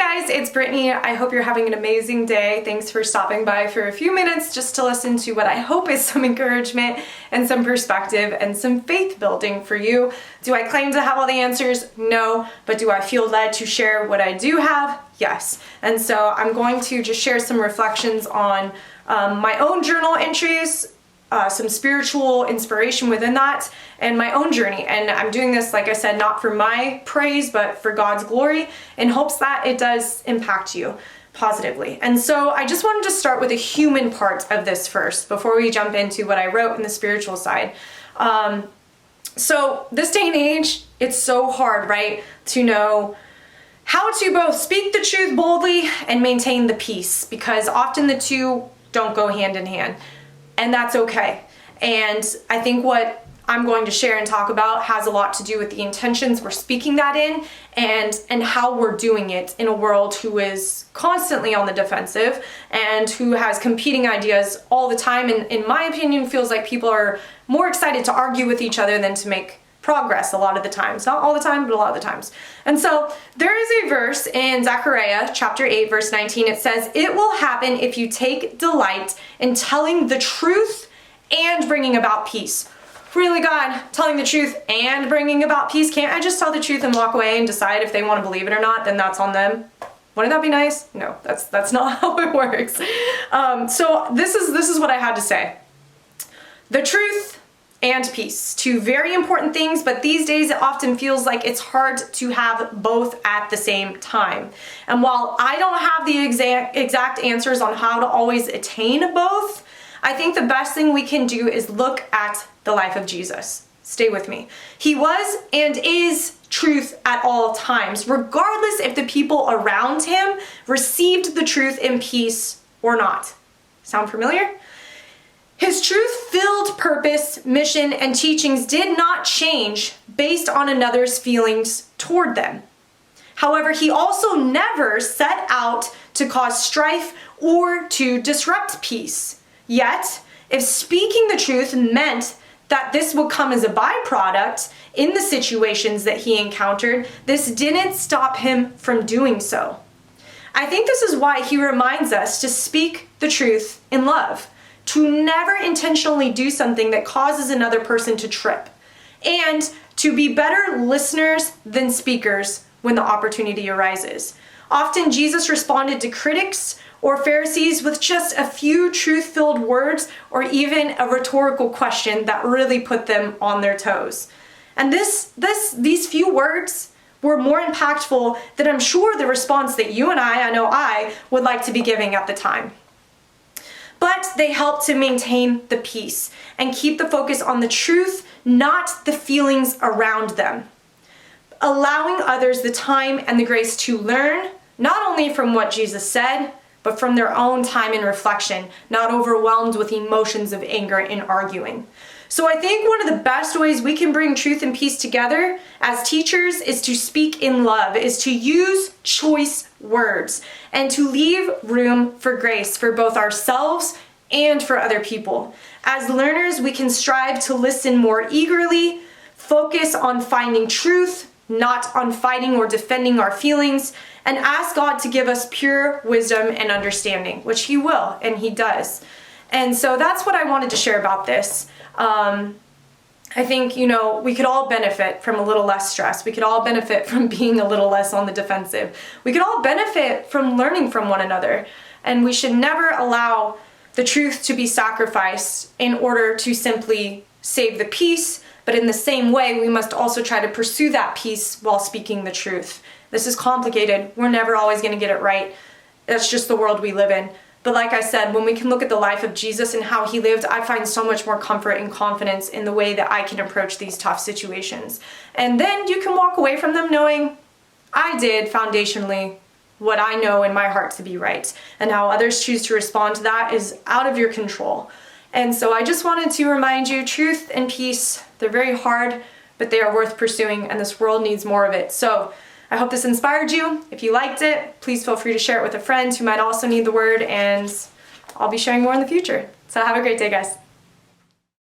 guys, it's Brittany. I hope you're having an amazing day. Thanks for stopping by for a few minutes just to listen to what I hope is some encouragement and some perspective and some faith building for you. Do I claim to have all the answers? No. But do I feel led to share what I do have? Yes. And so I'm going to just share some reflections on my own journal entries, some spiritual inspiration within that, and my own journey. And I'm doing this, like I said, not for my praise, but for God's glory, in hopes that it does impact you positively. And so I just wanted to start with the human part of this first, before we jump into what I wrote in the spiritual side. So this day and age, it's so hard, right, to know how to both speak the truth boldly and maintain the peace, because often the two don't go hand in hand. And that's okay. And I think what I'm going to share and talk about has a lot to do with the intentions we're speaking that in, and how we're doing it in a world who is constantly on the defensive and who has competing ideas all the time. And in my opinion, feels like people are more excited to argue with each other than to make progress a lot of the times. Not all the time, but a lot of the times. And so there is a verse in Zechariah chapter 8, verse 19. It says, "It will happen if you take delight in telling the truth and bringing about peace." Really, God, telling the truth and bringing about peace? Can't I just tell the truth and walk away and decide if they want to believe it or not? Then that's on them. Wouldn't that be nice? No, that's not how it works. So this is what I had to say. The truth and peace, two very important things, but these days it often feels like it's hard to have both at the same time. And while I don't have the exact answers on how to always attain both, I think the best thing we can do is look at the life of Jesus. Stay with me. He was and is truth at all times, regardless if the people around him received the truth in peace or not. Sound familiar? His truth-filled purpose, mission, and teachings did not change based on another's feelings toward them. However, he also never set out to cause strife or to disrupt peace. Yet, if speaking the truth meant that this would come as a byproduct in the situations that he encountered, this didn't stop him from doing so. I think this is why he reminds us to speak the truth in love, to never intentionally do something that causes another person to trip, and to be better listeners than speakers when the opportunity arises. Often Jesus responded to critics or Pharisees with just a few truth-filled words or even a rhetorical question that really put them on their toes. And these few words were more impactful than I'm sure the response that you and I know I would like to be giving at the time. But they help to maintain the peace and keep the focus on the truth, not the feelings around them. Allowing others the time and the grace to learn, not only from what Jesus said, but from their own time and reflection, not overwhelmed with emotions of anger and arguing. So I think one of the best ways we can bring truth and peace together as teachers is to speak in love, is to use choice words, and to leave room for grace for both ourselves and for other people. As learners, we can strive to listen more eagerly, focus on finding truth, not on fighting or defending our feelings, and ask God to give us pure wisdom and understanding, which he will, and he does. And so that's what I wanted to share about this. I think, we could all benefit from a little less stress. We could all benefit from being a little less on the defensive. We could all benefit from learning from one another. And we should never allow the truth to be sacrificed in order to simply save the peace. But in the same way, we must also try to pursue that peace while speaking the truth. This is complicated. We're never always going to get it right. That's just the world we live in. But like I said, when we can look at the life of Jesus and how he lived, I find so much more comfort and confidence in the way that I can approach these tough situations. And then you can walk away from them knowing I did foundationally what I know in my heart to be right. And how others choose to respond to that is out of your control. And so I just wanted to remind you, truth and peace, they're very hard, but they are worth pursuing, and this world needs more of it. So I hope this inspired you. If you liked it, please feel free to share it with a friend who might also need the word, and I'll be sharing more in the future. So have a great day, guys.